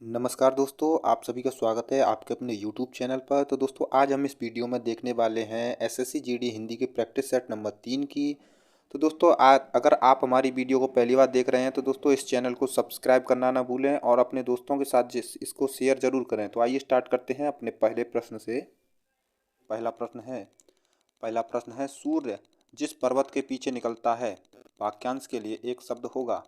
नमस्कार दोस्तों, आप सभी का स्वागत है आपके अपने YouTube चैनल पर। तो दोस्तों आज हम इस वीडियो में देखने वाले हैं एसएससी जीडी हिंदी की प्रैक्टिस सेट नंबर 3 की। तो दोस्तों अगर आप हमारी वीडियो को पहली बार देख रहे हैं तो दोस्तों इस चैनल को सब्सक्राइब करना ना भूलें और अपने दोस्तों के साथ इसको शेयर ज़रूर करें। तो आइए स्टार्ट करते हैं अपने पहले प्रश्न से। पहला प्रश्न है पहला प्रश्न है सूर्य जिस पर्वत के पीछे निकलता है, वाक्यांश के लिए एक शब्द होगा।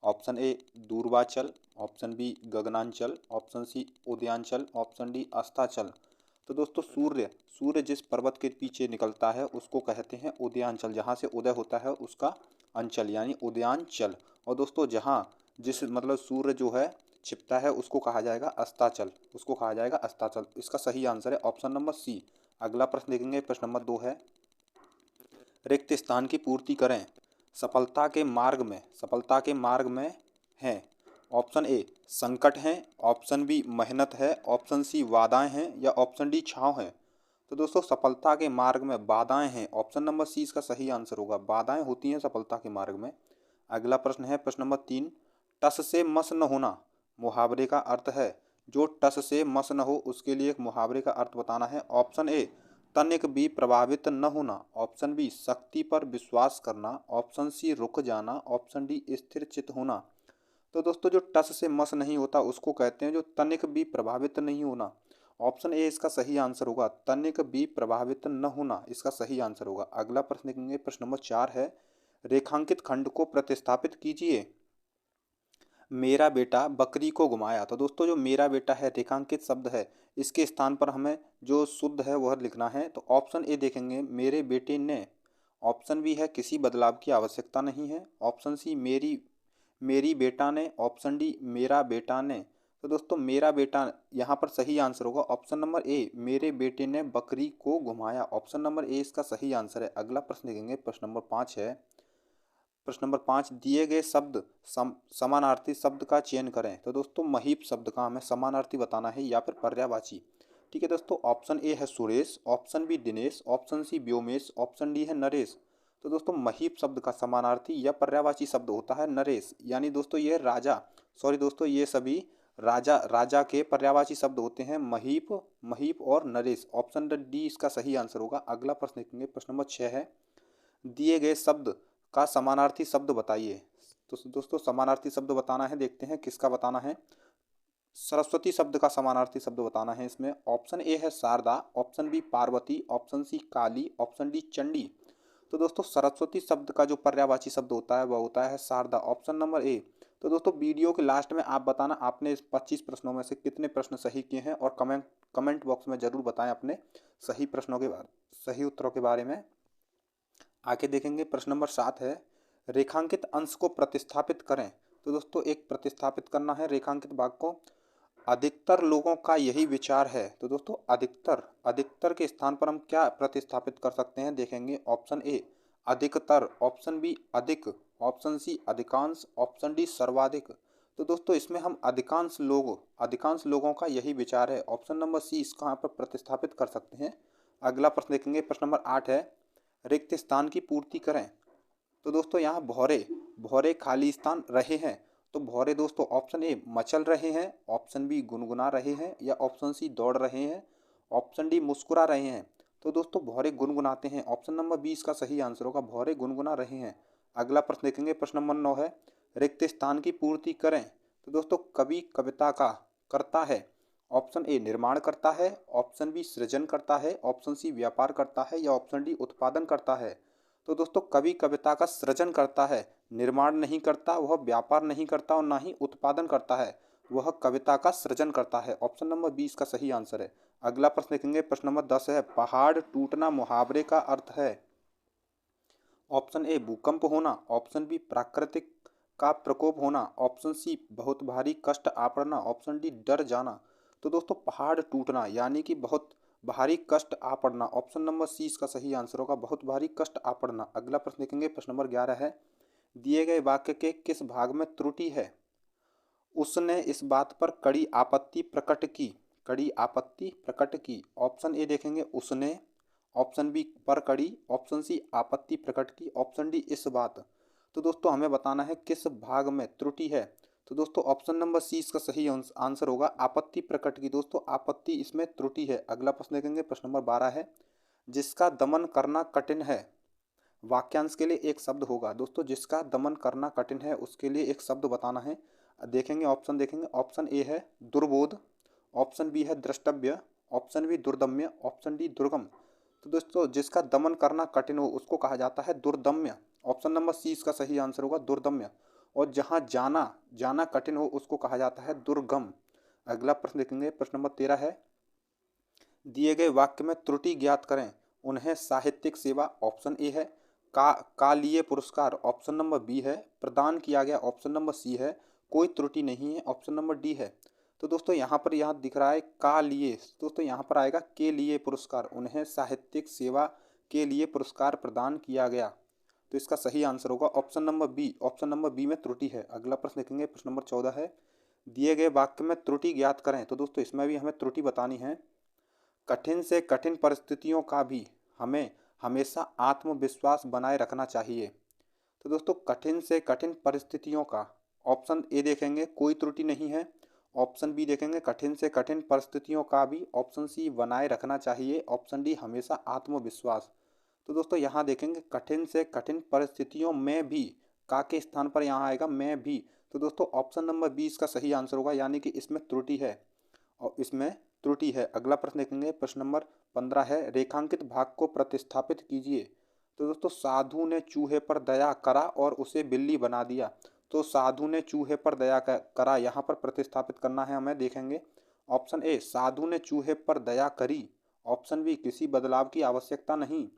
ऑप्शन ए दूर्वांचल, ऑप्शन बी गगनांचल, ऑप्शन सी उदयांचल, ऑप्शन डी अस्ताचल। तो दोस्तों सूर्य सूर्य जिस पर्वत के पीछे निकलता है उसको कहते हैं उदयांचल। जहाँ से उदय होता है उसका अंचल यानी उदयांचल। और दोस्तों जहाँ जिस मतलब सूर्य जो है छिपता है उसको कहा जाएगा अस्ताचल, उसको कहा जाएगा अस्ताचल। इसका सही आंसर है ऑप्शन नंबर सी। अगला प्रश्न देखेंगे, प्रश्न नंबर 2 है रिक्त स्थान की पूर्ति करें। सफलता के मार्ग में हैं। ऑप्शन ए संकट हैं, ऑप्शन बी मेहनत है, ऑप्शन सी बाधाएं हैं या ऑप्शन डी छांव है। तो दोस्तों सफलता के मार्ग में बाधाएं हैं, ऑप्शन नंबर सी इसका सही आंसर होगा। बाधाएं होती हैं सफलता के मार्ग में। अगला प्रश्न है प्रश्न नंबर 3, टस से मस न होना मुहावरे का अर्थ है। जो टस से मस न हो उसके लिए एक मुहावरे का अर्थ बताना है। ऑप्शन ए तनिक भी प्रभावित न होना, ऑप्शन बी शक्ति पर विश्वास करना, ऑप्शन सी रुक जाना, ऑप्शन डी स्थिर चित होना। तो दोस्तों जो टस से मस नहीं होता उसको कहते हैं जो तनिक भी प्रभावित नहीं होना। ऑप्शन ए इसका सही आंसर होगा, तनिक भी प्रभावित न होना इसका सही आंसर होगा। अगला प्रश्न देखेंगे, प्रश्न नंबर 4 है रेखांकित खंड को प्रतिस्थापित कीजिए। मेरा बेटा बकरी को घुमाया। तो दोस्तों जो मेरा बेटा है रेखांकित शब्द है, इसके स्थान पर हमें जो शुद्ध है वह लिखना है। तो ऑप्शन ए देखेंगे मेरे बेटे ने, ऑप्शन बी है किसी बदलाव की आवश्यकता नहीं है, ऑप्शन सी मेरी मेरी बेटा ने, ऑप्शन डी मेरा बेटा ने। तो दोस्तों मेरा बेटा यहाँ पर सही आंसर होगा ऑप्शन नंबर ए, मेरे बेटे ने बकरी को घुमाया। ऑप्शन नंबर ए इसका सही आंसर है। अगला प्रश्न देखेंगे, प्रश्न नंबर 5 है प्रश्न नंबर 5, दिए गए शब्द समानार्थी शब्द का चयन करें। तो दोस्तों महीप शब्द का हमें समानार्थी बताना है या फिर पर्यायवाची। ठीक है दोस्तों, ऑप्शन ए है Suresh, option B Dinesh, option C Vyomesh, option D है नरेश। तो दोस्तों महीप शब्द का समानार्थी या पर्यायवाची शब्द होता है नरेश, यानी दोस्तों ये राजा, सॉरी दोस्तों ये सभी राजा राजा के पर्यायवाची शब्द होते हैं महीप, महीप और नरेश। ऑप्शन डी इसका सही आंसर होगा। अगला प्रश्न देखेंगे, प्रश्न नंबर 6 है दिए गए शब्द का समानार्थी शब्द बताइए। तो दोस्तों समानार्थी शब्द बताना है, देखते हैं किसका बताना है। सरस्वती शब्द का समानार्थी शब्द बताना है इसमें। ऑप्शन ए है Sharda, option B Parvati, option C Kali, option D Chandi. तो दोस्तों सरस्वती शब्द का जो पर्यायवाची शब्द होता है वह होता है शारदा, ऑप्शन नंबर ए। तो दोस्तों वीडियो के लास्ट में आप बताना आपने इस 25 प्रश्नों में से कितने प्रश्न सही किए हैं और कमेंट बॉक्स में जरूर बताएं अपने सही प्रश्नों के बारे, सही उत्तरों के बारे में। आगे देखेंगे, प्रश्न नंबर 7 है रेखांकित अंश को प्रतिस्थापित करें। तो दोस्तों एक प्रतिस्थापित करना है रेखांकित भाग को। अधिकतर लोगों का यही विचार है। तो दोस्तों अधिकतर अधिकतर के स्थान पर हम क्या प्रतिस्थापित कर सकते हैं देखेंगे। ऑप्शन ए अधिकतर, ऑप्शन बी अधिक, ऑप्शन सी अधिकांश, ऑप्शन डी सर्वाधिक। तो दोस्तों इसमें हम अधिकांश लोगों का यही विचार है, ऑप्शन नंबर सी इसका यहाँ पर प्रतिस्थापित कर सकते हैं। अगला प्रश्न देखेंगे, प्रश्न नंबर 8 है रिक्त स्थान की पूर्ति करें। तो दोस्तों यहाँ भौरे भौरे खाली स्थान रहे हैं। तो भौरे दोस्तों ऑप्शन ए मचल रहे हैं, ऑप्शन बी गुनगुना रहे हैं या ऑप्शन सी दौड़ रहे हैं, ऑप्शन डी मुस्कुरा रहे हैं। तो दोस्तों भौरे गुनगुनाते हैं, ऑप्शन नंबर बी इसका सही आंसर होगा, भौरे गुनगुना रहे हैं। अगला प्रश्न देखेंगे, प्रश्न नंबर 9 है रिक्त स्थान की पूर्ति करें। तो दोस्तों कवि कविता का करता है। ऑप्शन ए निर्माण करता है, ऑप्शन बी सृजन करता है, ऑप्शन सी व्यापार करता है या ऑप्शन डी उत्पादन करता है। तो दोस्तों कवि कविता का सृजन करता है, निर्माण नहीं करता, वह व्यापार नहीं करता और ना ही उत्पादन करता है, वह कविता का सृजन करता है। ऑप्शन नंबर 20 का सही आंसर है। अगला प्रश्न देखेंगे, प्रश्न नंबर 10 है पहाड़ टूटना मुहावरे का अर्थ है। ऑप्शन ए भूकंप होना, ऑप्शन बी प्राकृतिक का प्रकोप होना, ऑप्शन सी बहुत भारी कष्ट आ पड़ना, ऑप्शन डी डर जाना। तो दोस्तों पहाड़ टूटना यानी कि बहुत भारी कष्ट आ पड़ना, ऑप्शन नंबर सी इसका सही आंसर होगा, बहुत भारी कष्ट आ पड़ना। अगला प्रश्न देखेंगे, प्रश्न नंबर 11 है दिए गए वाक्य के किस भाग में त्रुटि है। उसने इस बात पर कड़ी आपत्ति प्रकट की, कड़ी आपत्ति प्रकट की। ऑप्शन ए देखेंगे उसने, ऑप्शन बी पर कड़ी, ऑप्शन सी आपत्ति प्रकट की, ऑप्शन डी इस बात। तो दोस्तों हमें बताना है किस भाग में त्रुटि है। तो दोस्तों ऑप्शन नंबर सी इसका सही आंसर होगा आपत्ति प्रकट की। दोस्तों आपत्ति इसमें त्रुटि है। अगला प्रश्न देखेंगे, प्रश्न नंबर 12 है, जिसका दमन करना कठिन है। वाक्यांश के लिए एक शब्द होगा। दोस्तों जिसका दमन करना कठिन है उसके लिए एक शब्द बताना है। देखेंगे ऑप्शन, देखेंगे ऑप्शन ए है दुर्बोध, ऑप्शन बी है द्रष्टव्य, ऑप्शन बी दुर्दम्य, ऑप्शन डी दुर्गम। तो दोस्तों जिसका दमन करना कठिन हो उसको कहा जाता है दुर्दम्य। ऑप्शन नंबर सी इसका सही आंसर होगा दुर्दम्य। और जहाँ जाना जाना कठिन हो उसको कहा जाता है दुर्गम। अगला प्रश्न देखेंगे, प्रश्न नंबर 13 है, दिए गए वाक्य में त्रुटि ज्ञात करें। उन्हें साहित्यिक सेवा ऑप्शन ए है, का लिए पुरस्कार ऑप्शन नंबर बी है, प्रदान किया गया ऑप्शन नंबर सी है, कोई त्रुटि नहीं है ऑप्शन नंबर डी है। तो दोस्तों यहाँ पर यहाँ दिख रहा है का लिए। दोस्तों यहाँ पर आएगा के लिए पुरस्कार, उन्हें साहित्यिक सेवा के लिए पुरस्कार प्रदान किया गया। तो इसका सही आंसर होगा option number B. Option number B में त्रुटि है। अगला प्रश्न देखेंगे, प्रश्न नंबर 14 है, दिए गए वाक्य में त्रुटि ज्ञात करें। तो दोस्तों इसमें भी हमें त्रुटि बतानी है। कठिन से कठिन परिस्थितियों का भी हमें हमेशा आत्मविश्वास बनाए रखना चाहिए। तो दोस्तों कठिन से कठिन परिस्थितियों का, ऑप्शन ए देखेंगे कोई त्रुटि नहीं है, ऑप्शन बी देखेंगे कठिन से कठिन परिस्थितियों का भी, ऑप्शन सी बनाए रखना चाहिए, ऑप्शन डी हमेशा आत्मविश्वास। तो दोस्तों यहाँ देखेंगे कठिन से कठिन परिस्थितियों में भी, का के स्थान पर यहाँ आएगा मैं भी। तो दोस्तों ऑप्शन नंबर बी इसका सही आंसर होगा, यानी कि इसमें त्रुटि है और इसमें त्रुटि है। अगला प्रश्न देखेंगे, प्रश्न नंबर 15 है, रेखांकित भाग को प्रतिस्थापित कीजिए। तो दोस्तों साधु ने चूहे पर दया करा और उसे बिल्ली बना दिया। तो साधु ने चूहे पर दया करा यहाँ पर प्रतिस्थापित करना है हमें। देखेंगे ऑप्शन ए साधु ने चूहे पर दया करी, ऑप्शन बी किसी बदलाव की आवश्यकता नहीं,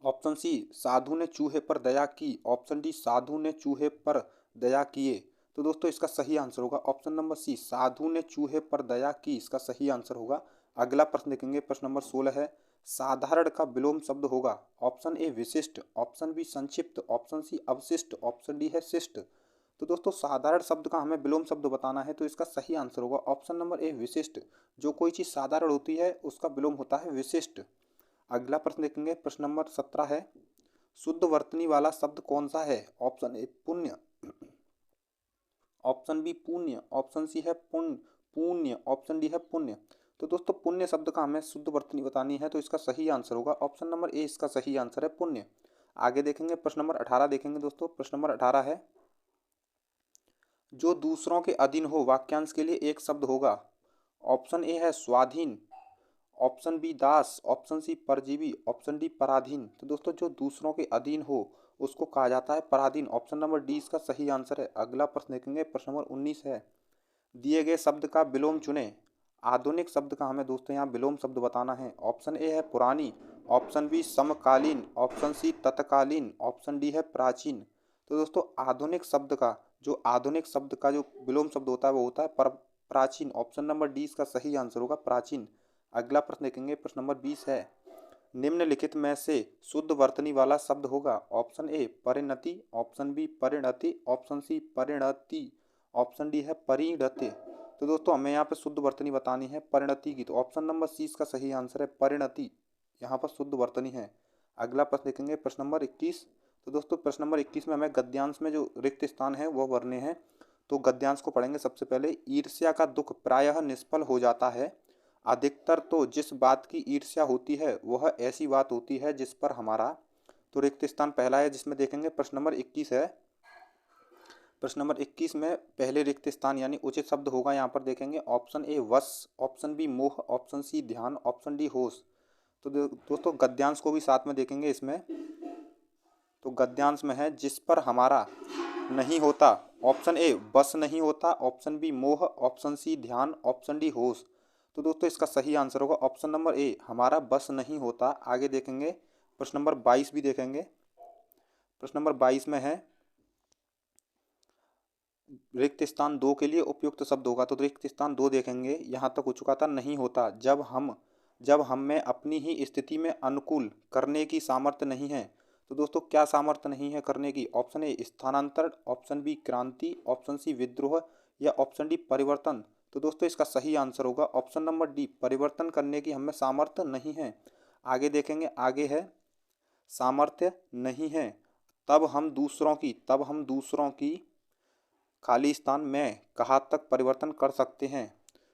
ऑप्शन सी साधु ने चूहे पर दया की, ऑप्शन डी साधु ने चूहे पर दया किए। तो दोस्तों इसका सही आंसर होगा ऑप्शन नंबर सी साधु ने चूहे पर दया की, इसका सही आंसर होगा। अगला प्रश्न देखेंगे, प्रश्न नंबर 16 है, साधारण का विलोम शब्द होगा। ऑप्शन ए विशिष्ट, ऑप्शन बी संक्षिप्त, ऑप्शन सी अवशिष्ट, ऑप्शन डी है शिष्ट। तो दोस्तों साधारण शब्द का हमें विलोम शब्द बताना है, तो इसका सही आंसर होगा ऑप्शन नंबर ए विशिष्ट। जो कोई चीज़ साधारण होती है उसका विलोम होता है विशिष्ट। अगला प्रश्न देखेंगे, प्रश्न नंबर 17 है, शुद्ध वर्तनी वाला शब्द कौन सा है। ऑप्शन ए पुण्य, ऑप्शन बी पुण्य, ऑप्शन सी है पुण्य, ऑप्शन डी है पुण्य। तो दोस्तों पुण्य शब्द का हमें शुद्ध वर्तनी बतानी है, तो इसका सही आंसर होगा ऑप्शन नंबर ए, इसका सही आंसर है पुण्य। आगे देखेंगे, प्रश्न नंबर 18 देखेंगे दोस्तों। प्रश्न नंबर 18 है, जो दूसरों के अधीन हो वाक्यांश के लिए एक शब्द होगा। ऑप्शन ए है स्वाधीन, ऑप्शन बी दास, ऑप्शन सी परजीवी, ऑप्शन डी पराधीन। तो दोस्तों जो दूसरों के अधीन हो उसको कहा जाता है पराधीन। ऑप्शन नंबर डी इसका सही आंसर है। अगला प्रश्न देखेंगे, प्रश्न नंबर 19 है, दिए गए शब्द का विलोम चुनें। आधुनिक शब्द का हमें दोस्तों यहाँ विलोम शब्द बताना है। ऑप्शन ए है पुरानी, ऑप्शन बी समकालीन, ऑप्शन सी तत्कालीन, ऑप्शन डी है प्राचीन। तो दोस्तों आधुनिक शब्द का जो विलोम शब्द होता है वो होता है प्राचीन। ऑप्शन नंबर डी इसका सही आंसर होगा प्राचीन। अगला प्रश्न देखेंगे, प्रश्न नंबर 20 है, निम्नलिखित में से शुद्ध वर्तनी वाला शब्द होगा। ऑप्शन ए परिणति, ऑप्शन बी परिणति, ऑप्शन सी परिणति, ऑप्शन डी है परिणति। तो दोस्तों हमें यहाँ पर शुद्ध वर्तनी बतानी है परिणति की, तो ऑप्शन नंबर सी इसका सही आंसर है परिणति, यहाँ पर शुद्ध वर्तनी है। अगला प्रश्न देखेंगे, प्रश्न नंबर 21। तो दोस्तों प्रश्न नंबर 21 में हमें गद्यांश में जो रिक्त स्थान है वो भरने हैं। तो गद्यांश को पढ़ेंगे। सबसे पहले, ईर्ष्या का दुख प्रायः निष्फल हो जाता है। अधिकतर तो जिस बात की ईर्ष्या होती है वह ऐसी बात होती है जिस पर हमारा, तो रिक्त स्थान पहला है जिसमें देखेंगे प्रश्न नंबर 21 है। प्रश्न नंबर 21 में पहले रिक्त स्थान यानी उचित शब्द होगा, यहाँ पर देखेंगे ऑप्शन ए वश, ऑप्शन बी मोह, ऑप्शन सी ध्यान, ऑप्शन डी होश। तो दोस्तों गद्यांश को भी साथ में देखेंगे इसमें। तो गद्यांश में है जिस पर हमारा नहीं होता, ऑप्शन ए बस नहीं होता, ऑप्शन बी मोह, ऑप्शन सी ध्यान, ऑप्शन डी होश। तो दोस्तों इसका सही आंसर होगा ऑप्शन नंबर ए, हमारा बस नहीं होता। आगे देखेंगे, प्रश्न नंबर 22 भी देखेंगे। प्रश्न नंबर 22 में है, रिक्त स्थान 2 के लिए उपयुक्त शब्द होगा। तो रिक्त स्थान 2 देखेंगे, यहाँ तक हो चुका था नहीं होता, जब हम में अपनी ही स्थिति में अनुकूल करने की सामर्थ्य नहीं है। तो दोस्तों क्या सामर्थ्य नहीं है करने की। ऑप्शन ए स्थानांतरण, ऑप्शन बी क्रांति, ऑप्शन सी विद्रोह या ऑप्शन डी परिवर्तन। तो दोस्तों इसका सही आंसर होगा ऑप्शन नंबर डी, परिवर्तन करने की हमें सामर्थ्य नहीं है। आगे देखेंगे, आगे है सामर्थ्य नहीं है तब हम दूसरों की खाली स्थान में कहाँ तक परिवर्तन कर सकते हैं।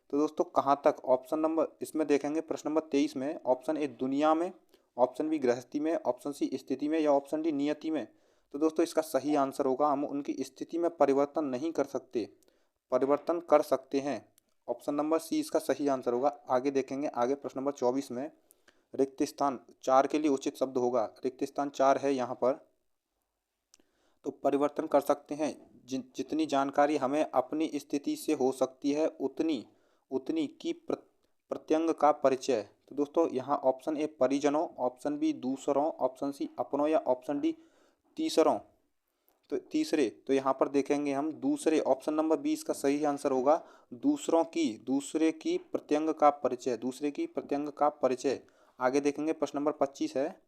तो दोस्तों कहाँ तक, ऑप्शन नंबर इसमें देखेंगे प्रश्न नंबर 23 में ऑप्शन ए दुनिया में, ऑप्शन बी गृहस्थी में, ऑप्शन सी स्थिति में या ऑप्शन डी नियति में। तो दोस्तों इसका सही आंसर होगा हम उनकी स्थिति में परिवर्तन नहीं कर सकते, परिवर्तन कर सकते हैं। ऑप्शन नंबर सी इसका सही आंसर होगा। आगे देखेंगे, आगे प्रश्न नंबर 24 में रिक्त स्थान 4 के लिए उचित शब्द होगा। रिक्त स्थान 4 है यहाँ पर, तो परिवर्तन कर सकते हैं। जितनी जानकारी हमें अपनी स्थिति से हो सकती है उतनी उतनी की प्रत्यंग का परिचय। तो दोस्तों यहाँ ऑप्शन ए परिजनों, ऑप्शन बी दूसरों, ऑप्शन सी अपनों या ऑप्शन डी तीसरों। तो तीसरे, तो यहाँ पर देखेंगे हम दूसरे, ऑप्शन नंबर 20 का सही आंसर होगा दूसरों की, दूसरे की प्रत्यंग का परिचय, दूसरे की प्रत्यंग का परिचय। आगे देखेंगे प्रश्न नंबर 25 है,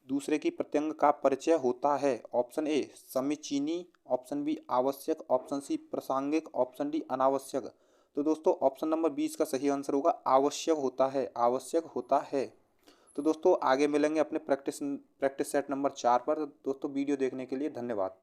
दूसरे की प्रत्यंग का परिचय होता है। ऑप्शन ए समीचीनी, ऑप्शन बी आवश्यक, ऑप्शन सी प्रासंगिक, ऑप्शन डी अनावश्यक। तो दोस्तों ऑप्शन नंबर 20 का सही आंसर होगा आवश्यक होता है, आवश्यक होता है। तो दोस्तों आगे मिलेंगे अपने प्रैक्टिस सेट नंबर 4 पर। दोस्तों वीडियो देखने के लिए धन्यवाद।